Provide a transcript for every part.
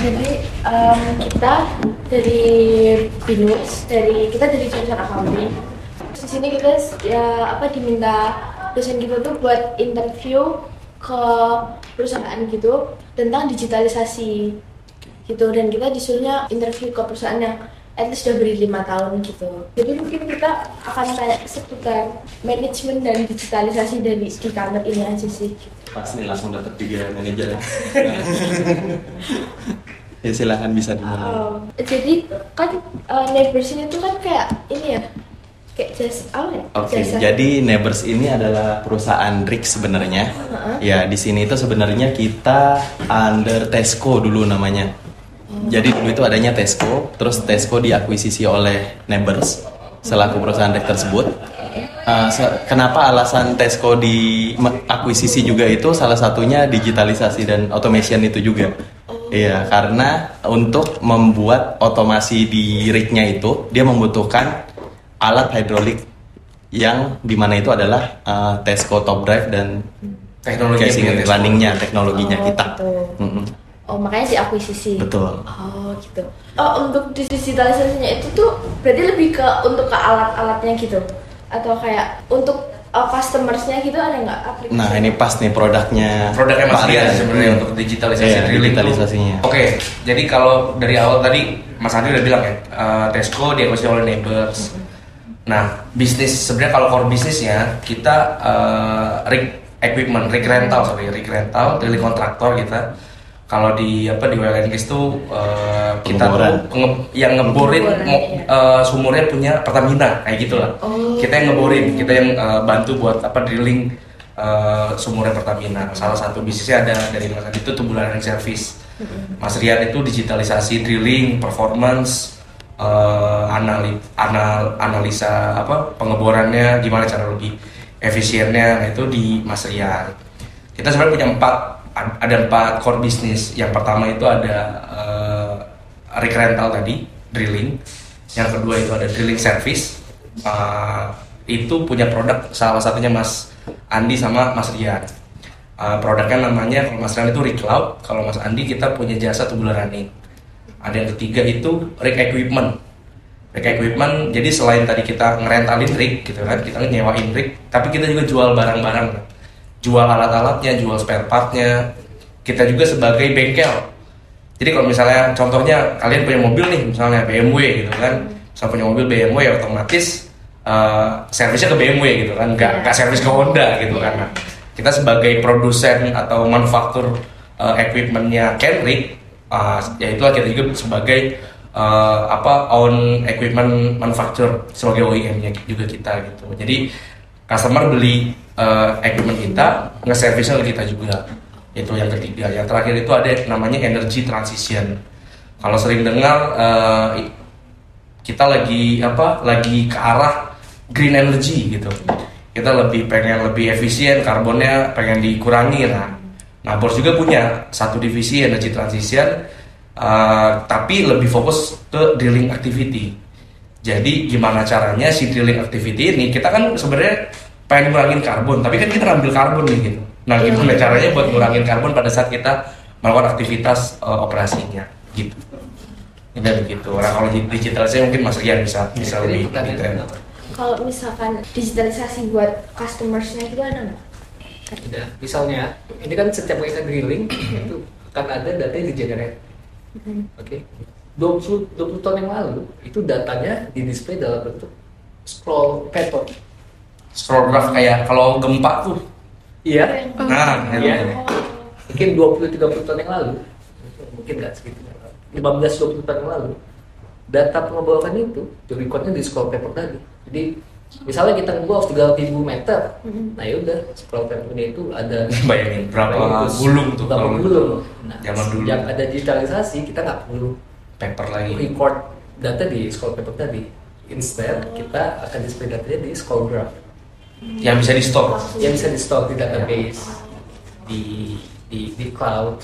Jadi kita dari BINUS, kita dari jurusan accounting. Di sini kita diminta dosen kita tuh buat interview ke perusahaan gitu tentang digitalisasi gitu, dan kita disuruhnya interview ke perusahaan yang at least udah beri 5 tahun gitu. Jadi mungkin kita akan tanya seputar manajemen dan digitalisasi di kantor ini aja sih. Pas nih langsung dapet 3 manajer. Ya silahkan bisa dimulai. Jadi kan Neighbors ini tuh kan kayak ini ya, kayak jasa. Jadi Neighbors ini adalah perusahaan RIK sebenarnya. Ya di sini itu sebenarnya kita under Tesco dulu namanya. Jadi dulu itu adanya Tesco, terus Tesco diakuisisi oleh Neighbors selaku perusahaan RIK tersebut. Kenapa alasan Tesco diakuisisi juga itu salah satunya digitalisasi dan automation itu juga. Iya, karena untuk membuat otomasi di rig-nya itu dia membutuhkan alat hidrolik yang dimana itu adalah Tesco top drive dan casing runningnya teknologinya kita. Gitu. Makanya diakuisisi. Betul. Gitu. Untuk digitalisasinya itu tuh berarti lebih untuk ke alat-alatnya gitu, atau kayak untuk customersnya gitu ada nggak aplikasi? Nah ini pas nih produknya Mas Rian sebenarnya untuk digitalisasi drilling digitalisasinya. Oke, jadi kalau dari awal tadi Mas Andi udah bilang ya, Tesco diakuisisi oleh Neighbors. Nah, bisnis sebenarnya kalau core bisnisnya kita rig rental, drilling kontraktor kita. Kalau di oil and gas tuh kita tuh yang ngeborin sumurnya punya Pertamina kayak gitulah. Kita yang ngeborin, kita yang bantu buat drilling sumurnya Pertamina. Salah satu bisnisnya ada dari Mas Adi itu tubular running service. Mas Rian itu digitalisasi drilling, performance, analisa pengeborannya gimana cara lebih efisiennya. Nah, itu di Mas Rian. Kita sebenarnya punya 4 core bisnis. Yang pertama itu ada rig rental tadi, drilling. Yang kedua itu ada drilling service. Itu punya produk salah satunya Mas Andi sama Mas Rian. Produknya namanya, kalau Mas Rian itu rig cloud, kalau Mas Andi kita punya jasa tubular running. Ada yang ketiga itu rig equipment. Rig equipment, jadi selain tadi kita ngerentalin rig gitu kan, kita nyewain rig, tapi kita juga jual barang-barang. Jual alat-alatnya, jual spare partnya. Kita juga sebagai bengkel. Jadi kalau misalnya contohnya kalian punya mobil nih, misalnya BMW gitu kan, misalnya punya mobil BMW otomatis servisnya ke BMW gitu kan, nggak servis ke Honda gitu kan. Nah, kita sebagai produsen atau manufaktur equipmentnya Kenrig, ya itulah kita juga sebagai own equipment manufacturer, sebagai OEM-nya juga kita gitu. Jadi customer beli equipment kita, nge-service-nya ke kita juga. Itu yang ketiga. Yang terakhir itu ada namanya energy transition. Kalau sering dengar kita lagi ke arah green energy gitu. Kita pengen lebih efisien, karbonnya pengen dikurangi. Nah, Bors juga punya satu divisi energy transition, tapi lebih fokus ke drilling activity. Jadi gimana caranya si drilling activity ini, kita kan sebenarnya pengen ngurangin karbon, tapi kan kita ngambil karbon nih gitu. Nah, gimana caranya buat ngurangin karbon pada saat kita melakukan aktivitas operasinya gitu. Ini begitu. Nah, kalau digitalisasi mungkin Mas Rian bisa lebih detail. Kalau misalkan digitalisasi buat customersnya itu ada nggak? Ada. Misalnya, ini kan setiap kita drilling itu akan ada data yang di-generate. Oke. 20 tahun yang lalu itu datanya di display dalam bentuk scroll pattern. Scroll graph kayak kalau gempa tuh. Iya. Nah, iya. Mungkin 20-30 tahun yang lalu, mungkin nggak segitu, 15-20 tahun yang lalu, data pengeboran itu recordnya di scroll paper tadi. Jadi misalnya kita ngebor 3.000 meter, nah yaudah scroll papernya itu ada. Bayangin berapa gulung tuh kalau gulung. Nah, zaman dulu. Yang ada digitalisasi kita nggak perlu paper lagi. Record data di scroll paper tadi. Instead kita akan display datanya di scroll graph. Yang bisa di store. Yang bisa di store di database, di cloud.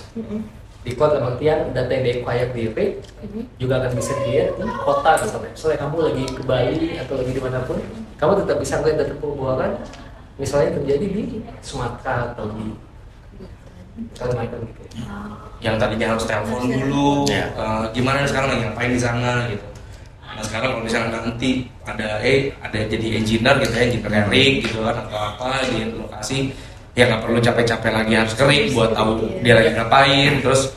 Di cloud dalam artian data yang di-acquire di rig juga akan bisa dilihat di kota misalnya kamu lagi ke Bali atau lagi dimanapun, kamu tetap bisa melihat data pengeboran misalnya terjadi di Sumatera atau di macam gitu. Yang tadinya harus telepon dulu, Iya. gimana sekarang lagi ngapain di sana gitu. Nah sekarang kalau misalnya nanti ada jadi engineer gitu ya, engineer rig gitu kan atau apa di lokasi, ya nggak perlu capek-capek lagi harus kerik buat tahu dia lagi ngapain. Terus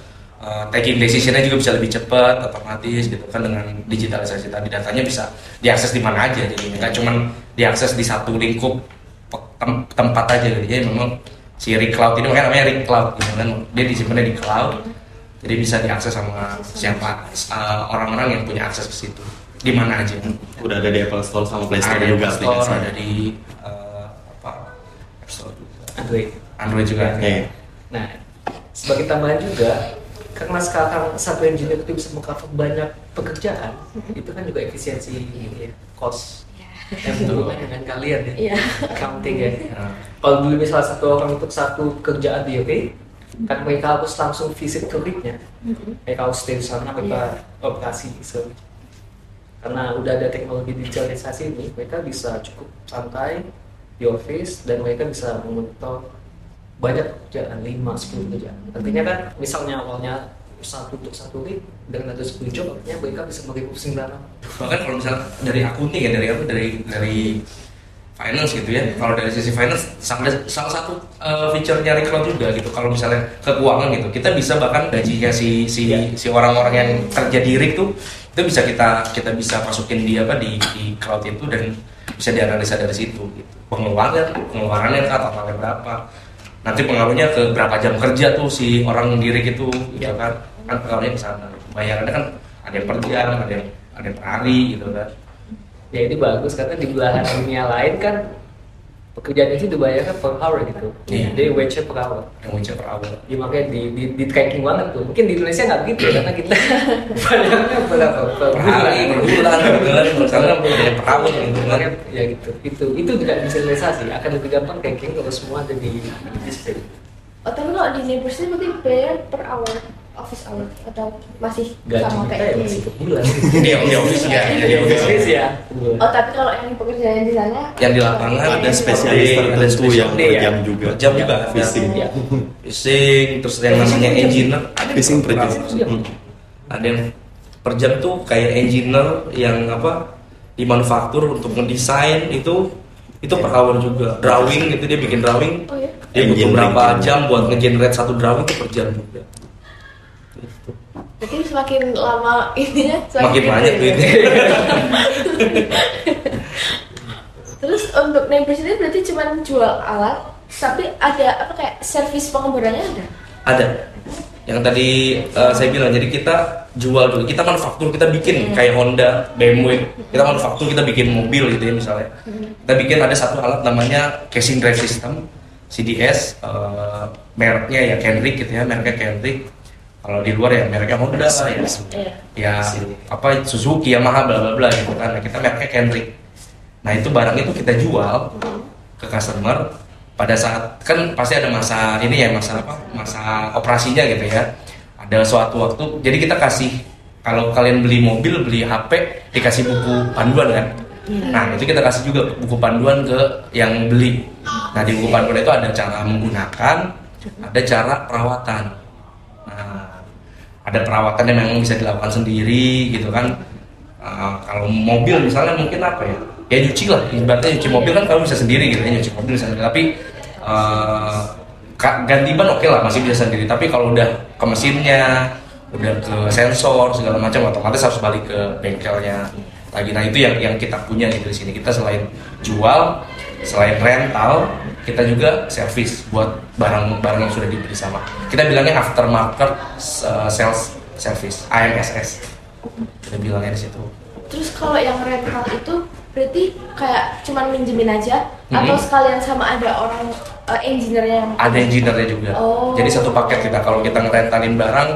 taking decision-nya juga bisa lebih cepat, otomatis gitu kan dengan digitalisasi tadi, datanya bisa diakses di mana aja, jadi nggak cuman diakses di satu lingkup tempat aja gitu. Jadi memang si rig cloud ini makanya namanya rig cloud gitu kan, dia disimpannya di cloud, jadi bisa diakses sama siapa orang-orang yang punya akses ke situ di mana aja. Udah ada di Apple Store sama Play Store Ada di juga Apple Store, aplikasinya. ada di App Store juga. Android. juga. Iya. Nah, sebagai tambahan juga, karena sekarang satu engineer itu bisa mengcover banyak pekerjaan, itu kan juga efisiensi ini ya, cost yang berhubungan dengan kalian ya, Iya. accounting ya. Nah, Kalau dulu misalnya satu orang untuk satu kerjaan di rig, kan mereka harus langsung visit ke rignya, mereka harus stay di sana, mereka operasi gitu. Karena udah ada teknologi digitalisasi ini, mereka bisa cukup santai di office dan mereka bisa memonitor banyak pekerjaan, 5-10 pekerjaan. Artinya kan misalnya awalnya satu untuk satu rig dengan ada 10 job, artinya mereka bisa merefocusing dana. bahkan kalau misalnya dari akunting ya, dari finance gitu ya, kalau dari sisi finance salah satu feature-nya Recloud juga gitu. Kalau misalnya ke keuangan gitu, kita bisa bahkan gajinya si orang-orang yang kerja di rig tuh itu bisa kita bisa masukin di cloud itu dan bisa dianalisa dari situ gitu. Pengeluarannya totalnya berapa, nanti pengaruhnya ke berapa jam kerja tuh si orang di rig itu gitu kan pengaruhnya ke sana. Bayarannya kan ada yang per jam, ada yang per hari gitu kan. Ya ini bagus karena di belahan dunia lain kan pekerjaan itu dibayarkan per hour gitu. Iya. Jadi wage per hour. Yang wajib per hour. Ya, makanya di tracking banget tuh. Mungkin di Indonesia nggak gitu ya, karena kita bayarnya berapa per Per hari, per bulan gitu kan. Misalnya ada per hour gitu kan. Makanya, ya gitu. Itu juga digitalisasi. Akan lebih gampang tracking kalau semua ada di display. Oh, tapi kalau di university berarti bayar per hour, office hour atau masih Gaji sama kita ya kayak masih di per bulan. Di office ya, di office. Office ya. Oh, tapi kalau yang pekerjaan di sana Yang di lapangan Ada spesialis tertentu yang day, per ya. jam juga. Per jam juga. Fishing. Ya. Fishing, terus yang namanya engineer. Ada Fishing per jam. Ada yang per jam tuh kayak engineer yang di manufaktur untuk ngedesain itu per hour juga. Drawing itu dia bikin drawing. Oh ya. Dia butuh Engineering. berapa jam buat nge-generate satu drawing itu per jam juga. Gitu. Berarti semakin lama ininya Makin banyak duitnya. Terus untuk neighbors ini berarti cuma jual alat, tapi ada apa kayak servis pengeborannya ada? Ada. Yang tadi saya bilang, jadi kita jual dulu, kita manufaktur, kita bikin kayak Honda, BMW, kita manufaktur, kita bikin mobil gitu ya misalnya. Kita bikin ada satu alat namanya casing drive system, CDS, mereknya ya Kendrick gitu ya, mereknya Kendrick. Kalau di luar ya mereknya Honda, ya Suzuki, Yamaha, bla bla bla gitu kan. Nah, kita mereknya Kendrick. Nah itu barang itu kita jual ke customer pada saat kan pasti ada masa ini ya, masa operasinya gitu ya. Ada suatu waktu, jadi kita kasih, kalau kalian beli mobil, beli HP, dikasih buku panduan kan. Nah itu kita kasih juga buku panduan ke yang beli. Nah di buku panduan itu ada cara menggunakan, ada cara perawatan. Nah ada perawatan yang memang bisa dilakukan sendiri gitu kan. Kalau mobil misalnya mungkin ya nyuci lah, ibaratnya nyuci mobil kan kalau bisa sendiri gitu ya, nyuci mobil bisa sendiri. Tapi ganti ban oke lah, masih bisa sendiri. Tapi kalau udah ke mesinnya, udah ke sensor segala macam, otomatis harus balik ke bengkelnya lagi. Nah itu yang kita punya gitu di sini. Kita selain jual, selain rental, kita juga servis buat barang-barang yang sudah dibeli sama. Kita bilangnya aftermarket sales service, AMSS. Kita bilangnya di situ. Terus kalau yang rental itu berarti kayak cuman minjemin aja atau sekalian sama ada orang engineer yang Ada engineer-nya juga. Oh. Jadi satu paket kita kalau kita ngerentalin barang,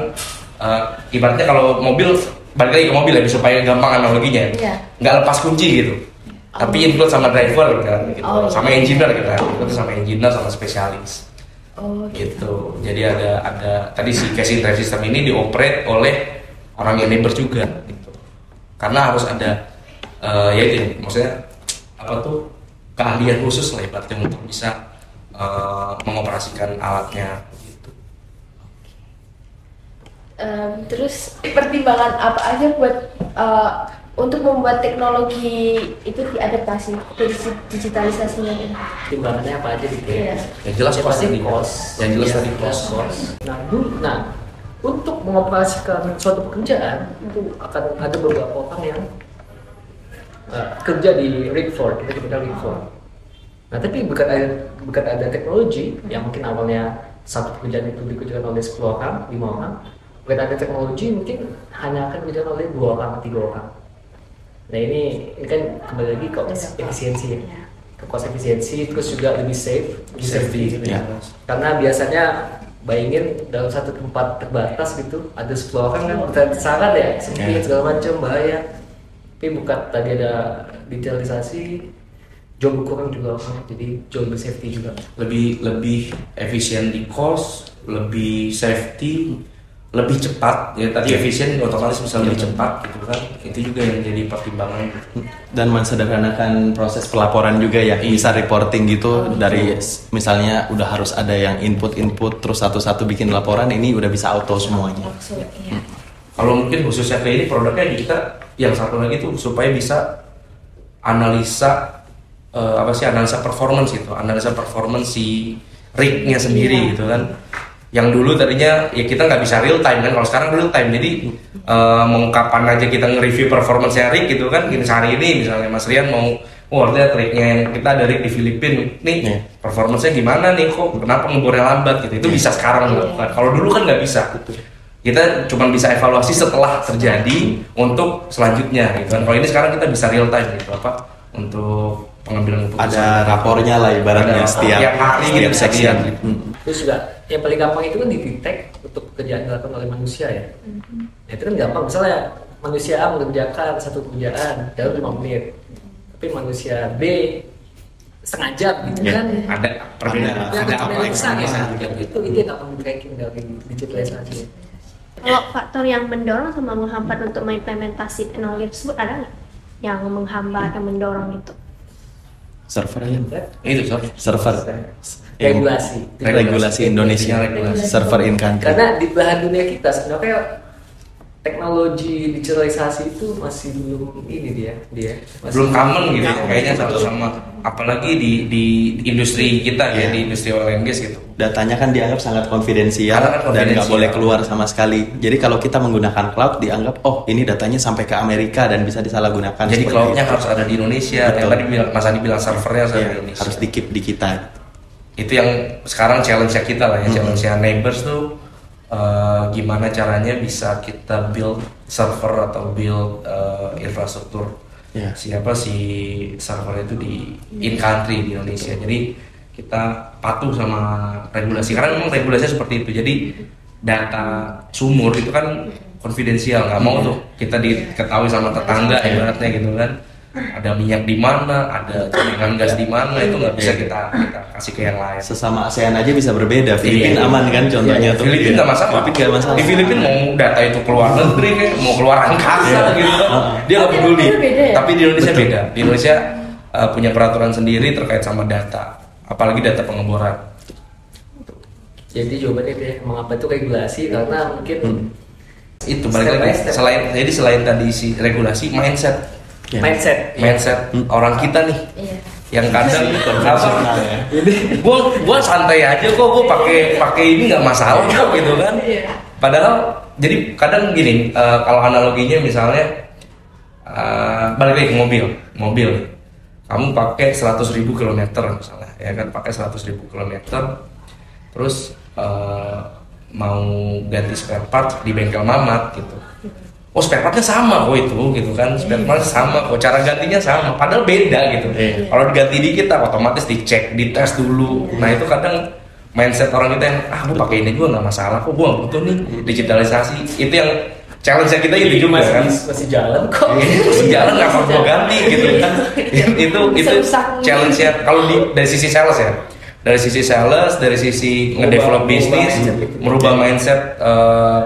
ibaratnya kalau mobil, balik lagi ke mobil ya supaya gampang analoginya. Iya. Nggak lepas kunci gitu. Tapi include sama driver kan, gitu. Oh, Sama iya. engineer gitu kan. Itu sama engineer sama spesialis. Oh Gitu. Jadi ada tadi si casing drive system ini dioperate oleh orang yang neighbor juga gitu. Karena harus ada ya itu ya, maksudnya keahlian khusus lah ibaratnya untuk bisa mengoperasikan alatnya gitu. Terus pertimbangan apa aja buat untuk membuat teknologi itu diadaptasi ke digitalisasinya? Timbangannya apa aja gitu ya? Iya. Yang jelas Ya, cost pasti tadi. cost. Yang jelas Iya, tadi cost. Nah, untuk mengoperasikan suatu pekerjaan itu akan ada beberapa orang yang kerja di rig 4, kita bilang rig 4. Nah, tapi bukan ada teknologi yang mungkin awalnya satu pekerjaan itu dikerjakan oleh 10 orang, 5 orang. Bukan ada teknologi mungkin hanya akan dikerjakan oleh 2 orang, 3 orang. Nah, ini kan kembali lagi ke efisiensi ya. Ke cost efisiensi, terus juga lebih safe, lebih safety gitu ya. Karena biasanya bayangin dalam satu tempat terbatas gitu ada 10 orang kan bersarang ya, sempit segala macam, bahaya. Tapi bukan tadi ada digitalisasi, jauh berkurang juga orang, jadi jauh lebih safety juga. Lebih efisien di cost, lebih safety, lebih cepat ya. Tadi efisien otomatis bisa lebih cepat gitu kan. Itu juga yang jadi pertimbangan. Dan mensederhanakan proses pelaporan juga ya, bisa reporting gitu dari misalnya udah harus ada yang input terus satu-satu bikin laporan, ini udah bisa auto semuanya. Iya. Kalau mungkin khususnya ke ini produknya di kita yang satu lagi tuh supaya bisa analisa analisa performance si rig-nya sendiri gitu kan. Yang dulu tadinya ya kita nggak bisa real time kan, kalau sekarang real time, jadi mau kapan aja kita nge-review performance rig gitu kan. Gini hari ini misalnya Mas Rian mau lihat rig-nya, kita ada rig di Filipina nih, performance-nya gimana nih, kok kenapa ngebornya lambat gitu, itu bisa sekarang dilakukan. Kalau dulu kan nggak bisa, kita cuma bisa evaluasi setelah terjadi untuk selanjutnya gitu kan. Kalau ini sekarang kita bisa real time gitu untuk pengambilan keputusan. Ada rapornya lah ibaratnya setiap hari setiap gitu, section. Terus juga yang paling gampang itu kan di-detect untuk pekerjaan dilakukan oleh manusia ya. Nah, itu kan gampang, misalnya manusia A mengerjakan satu pekerjaan dalam 5 menit, tapi manusia B setengah jam gitu kan. Ada perbedaan, ada apa besar ya. ekstra Itu yang gampang di-tracking dari digitalisasi. Kalau faktor yang mendorong sama menghambat untuk mengimplementasi teknologi tersebut ada nggak? Yang menghambat, yang mendorong itu? Servernya. itu Server. Regulasi Indonesia. Regulasi. Server in country. Karena di belahan dunia kita sebenarnya teknologi digitalisasi itu masih belum ini dia masih belum common gitu ya, kayaknya sama apalagi di industri kita ya, di industri oil and gas gitu. Datanya kan dianggap sangat konfidensial Sangat dan nggak konfidensial. boleh keluar sama sekali. Jadi kalau kita menggunakan cloud dianggap ini datanya sampai ke Amerika dan bisa disalahgunakan. Jadi seperti cloudnya itu. harus ada di Indonesia. Betul. Yang tadi Mas Andi bilang servernya harus ada Iya, di Indonesia. harus di keep di kita. Itu yang sekarang challenge kita lah ya, challenge-nya neighbors tuh gimana caranya bisa kita build server atau build infrastruktur siapa si server itu di in country di Indonesia. Jadi kita patuh sama regulasi karena memang regulasinya seperti itu. Jadi data sumur itu kan konfidensial, nggak mau tuh kita diketahui sama tetangga ibaratnya gitu kan. Ada minyak di mana, ada jaringan gas di mana, itu nggak bisa kita kasih ke yang lain. Sesama ASEAN aja bisa berbeda. Filipina aman kan contohnya tuh. Filipina nggak masalah. Filipina nggak masalah. Di Filipina mau data itu keluar negeri, mau keluar angkasa gitu kan, dia nggak peduli. Itu beda ya? Tapi di Indonesia beda. Di Indonesia punya peraturan sendiri terkait sama data, apalagi data pengeboran. Jadi jawabannya itu ya, mengapa itu regulasi karena mungkin Itu balik lagi. Selain tadi si regulasi, mindset mindset orang kita nih. Iya. Yang kadang konvensional ya. gua santai aja kok, gua pakai ini nggak masalah kok gitu kan. Padahal jadi kadang gini, kalau analoginya misalnya balik lagi ke mobil kamu pakai 100.000 kilometer misalnya ya kan, pakai 100.000 kilometer terus mau ganti spare part di bengkel mamat gitu. Oh, spare partnya sama kok itu gitu kan, spare partnya sama kok, cara gantinya sama, padahal beda gitu. Kalau diganti dikit otomatis dicek, dites dulu. Nah itu kadang mindset orang kita yang gue pakai ini juga nggak masalah kok, gue nggak butuh nih digitalisasi. Itu yang challenge kita itu juga kan. masih jalan kok. Masih jalan nggak apa gue ganti gitu kan. itu challenge-nya kalau dari sisi sales ya. Dari sisi sales, dari sisi ngedevelop bisnis, merubah mindset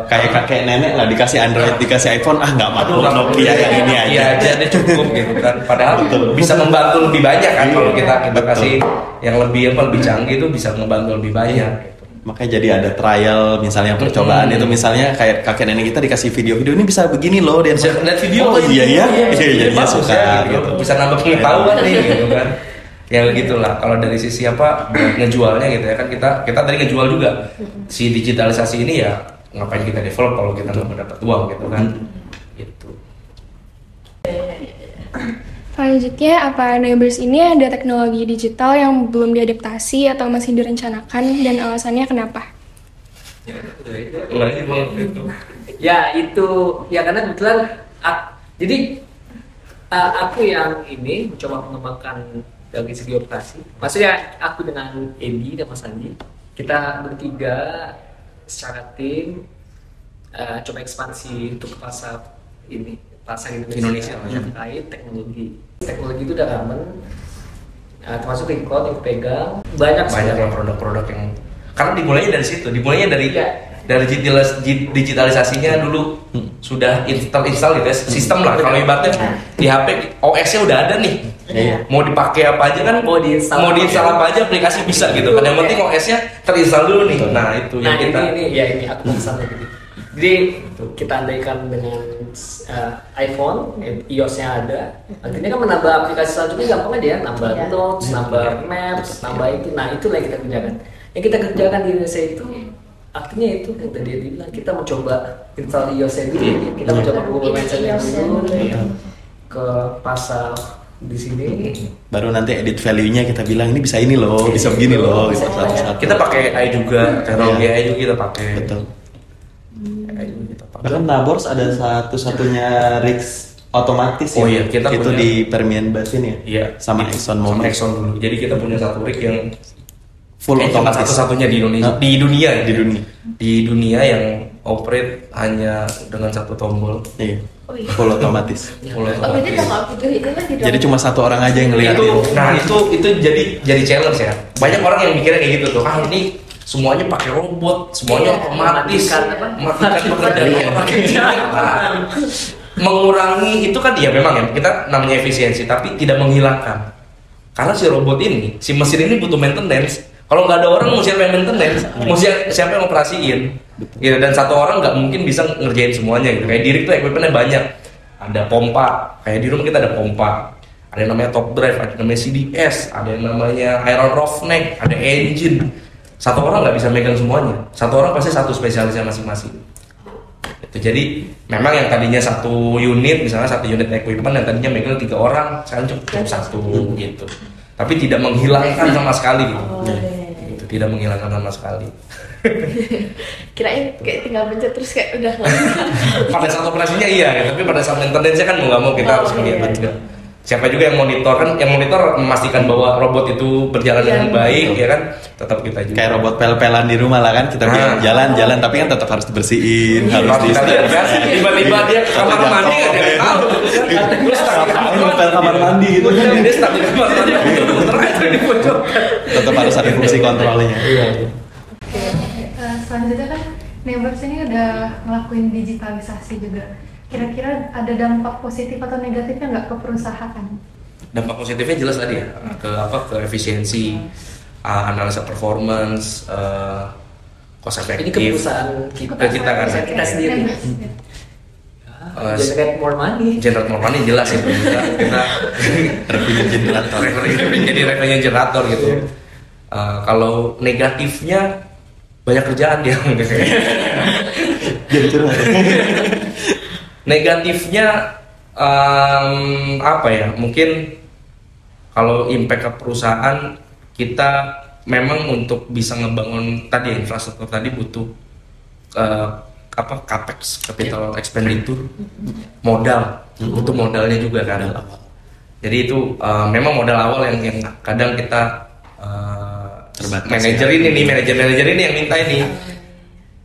Kayak kakek nenek lah, dikasih Android, dikasih iPhone, nggak mau Nokia yang ini aja. Iya aja deh cukup gitu kan. Padahal bisa membantu lebih banyak kan kalau kita kasih yang lebih canggih itu bisa membantu lebih banyak. Gitu. Makanya jadi ada trial misalnya percobaan itu misalnya kayak kakek nenek kita dikasih video ini bisa begini loh dia Bisa lihat video oh iya ya jadi jadinya bagus suka ya, gitu. Bisa nambah pengetahuan nih gitu kan. Ya gitulah kalau dari sisi apa ngejualnya gitu ya kan kita tadi ngejual juga si digitalisasi ini ya ngapain kita develop kalau kita nggak mendapat uang gitu kan. Gitu. Selanjutnya, apa Neighbors ini ada teknologi digital yang belum diadaptasi atau masih direncanakan dan alasannya kenapa? Ya itu ya karena kebetulan jadi aku yang ini mencoba mengembangkan dari segi operasi. Maksudnya aku dengan Edi dan Mas Andi kita bertiga secara tim coba ekspansi untuk pasar Indonesia terkait teknologi itu udah ramen termasuk record yang pegang banyak yang produk-produk yang karena dimulainya dari situ dari digitalisasinya dulu sudah install gitu ya sistem lah kalau ibaratnya di HP OS-nya udah ada nih mau dipakai apa aja kan mau diinstal apa aja aplikasi bisa gitu kan yang penting OS-nya terinstall dulu nih itu yang kita ini aku kesana gitu. Jadi kita andaikan dengan iPhone, iOS-nya ada, artinya kan menambah aplikasi selanjutnya gampang aja ya, nambah notes, nambah maps, nambah itu. Nah itulah yang kita kerjakan. Yang kita kerjakan di Indonesia itu, artinya itu yang tadi dia bilang kita mencoba install iOS-nya dulu, kita mencoba Google Message-nya dulu ke pasar di sini. Baru nanti edit value-nya kita bilang ini bisa ini loh, bisa begini loh. Gitu, kita pakai AI juga, teknologi AI juga kita pakai. Betul. Bahkan Nabors ada satu-satunya rigs otomatis kita itu punya, di Permian Basin ya. Iya, sama Exxon Mobil. Dulu. Jadi kita punya satu rig yang full otomatis satu-satunya di Indonesia, di dunia yang operate hanya dengan satu tombol. Iya. Full otomatis. Jadi cuma satu orang aja yang ngelihat itu jadi challenge ya. Banyak orang yang mikirnya kayak gitu tuh. Ini semuanya pakai robot, semuanya otomatis, matikan pekerjaan. Mengurangi itu kan ya memang ya kita namanya efisiensi, tapi tidak menghilangkan. Karena si robot ini, si mesin ini butuh maintenance. Kalau nggak ada orang, mau siapa yang maintenance? Mau siapa yang operasiin? Gitu. Dan satu orang nggak mungkin bisa ngerjain semuanya. Gitu. Kayak diri tuh equipmentnya banyak. Ada pompa, kayak di rumah kita ada pompa. Ada yang namanya top drive, ada yang namanya CDS, ada yang namanya iron roughneck, ada engine. Satu orang nggak bisa megang semuanya. Satu orang pasti satu spesialisnya masing-masing. Itu jadi memang yang tadinya satu unit, misalnya satu unit equipment yang tadinya megang 3 orang, sekarang cukup satu gitu. Tapi tidak menghilangkan sama sekali gitu. Gitu, tidak menghilangkan sama sekali. Kirain kayak tinggal pencet terus kayak udah Pada saat operasinya iya, tapi pada saat maintenance-nya kan mau nggak mau kita harus melihat juga. Siapa juga yang monitor kan, yang monitor memastikan bahwa robot itu berjalan dengan baik, ya kan? Tetap kita juga. Kayak robot pel-pelan di rumah lah kan, kita bilang jalan-jalan, tapi kan tetap harus dibersihin, harus kita lihat kan, tiba-tiba dia ke kamar mandi nggak ada yang tahu. Terus kamar mandi gitu. Dia start di kamar mandi, muter aja di pojok. Tetap harus ada fungsi kontrolnya. Selanjutnya kan Neighbors ini udah ngelakuin digitalisasi juga. Kira-kira ada dampak positif atau negatifnya nggak ke perusahaan? Dampak positifnya jelas tadi ya, ke efisiensi, analisa performance, cost effective. Ini ke perusahaan kita kan, kita sendiri. Generate more money Jelas itu kita revenue generator gitu. Kalau negatifnya banyak kerjaan dia. Negatifnya apa ya? Mungkin kalau impact ke perusahaan kita memang untuk bisa ngebangun tadi infrastruktur tadi butuh capex, capital expenditure, modal, butuh modalnya juga kan. Jadi itu memang modal awal yang kadang kita manajer ini yang minta ini.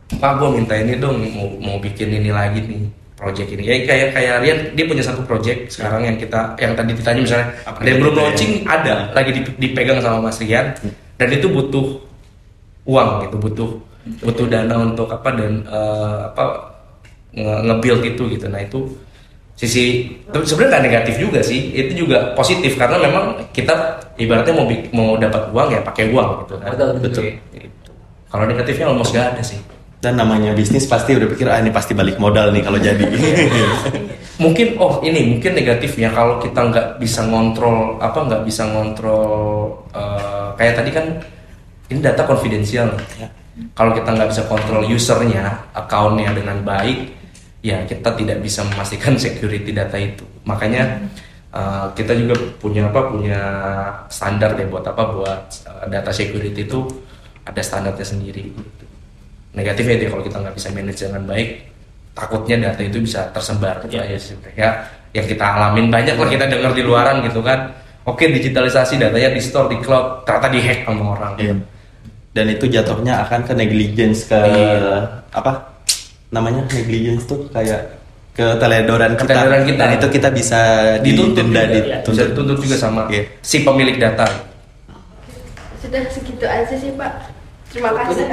Pak, gue minta ini dong, mau bikin ini lagi nih, project ini. Ya kayak Rian, dia punya satu project sekarang yang tadi ditanya misalnya, ada yang belum launching, ada lagi dipegang sama Mas Rian, dan itu butuh uang gitu, butuh dana untuk nge-build itu gitu. Nah itu sisi sebenarnya nggak negatif juga sih, itu juga positif karena memang kita ibaratnya mau dapat uang ya pakai uang gitu kan. Betul. Kalau negatifnya almost gak ada sih. Dan namanya bisnis pasti udah pikir ini pasti balik modal nih kalau jadi. Mungkin mungkin negatifnya kalau kita nggak bisa ngontrol kayak tadi kan ini data konfidensial. Kalau kita nggak bisa kontrol usernya, akunnya dengan baik, ya kita tidak bisa memastikan security data itu. Makanya kita juga punya standar deh buat data security itu ada standarnya sendiri. Negatifnya itu kalau kita nggak bisa manage dengan baik, takutnya data itu bisa tersebar. Ya yang kita alamin banyak lah, kita dengar di luaran gitu kan. Oke, digitalisasi datanya di store di cloud, ternyata dihack sama orang. Iya. Dan itu jatuhnya akan ke negligence, ke negligence tuh kayak keteledoran kita. Dan itu kita bisa didenda, bisa dituntut juga sama si pemilik data. Sudah segitu aja sih Pak. Terima kasih.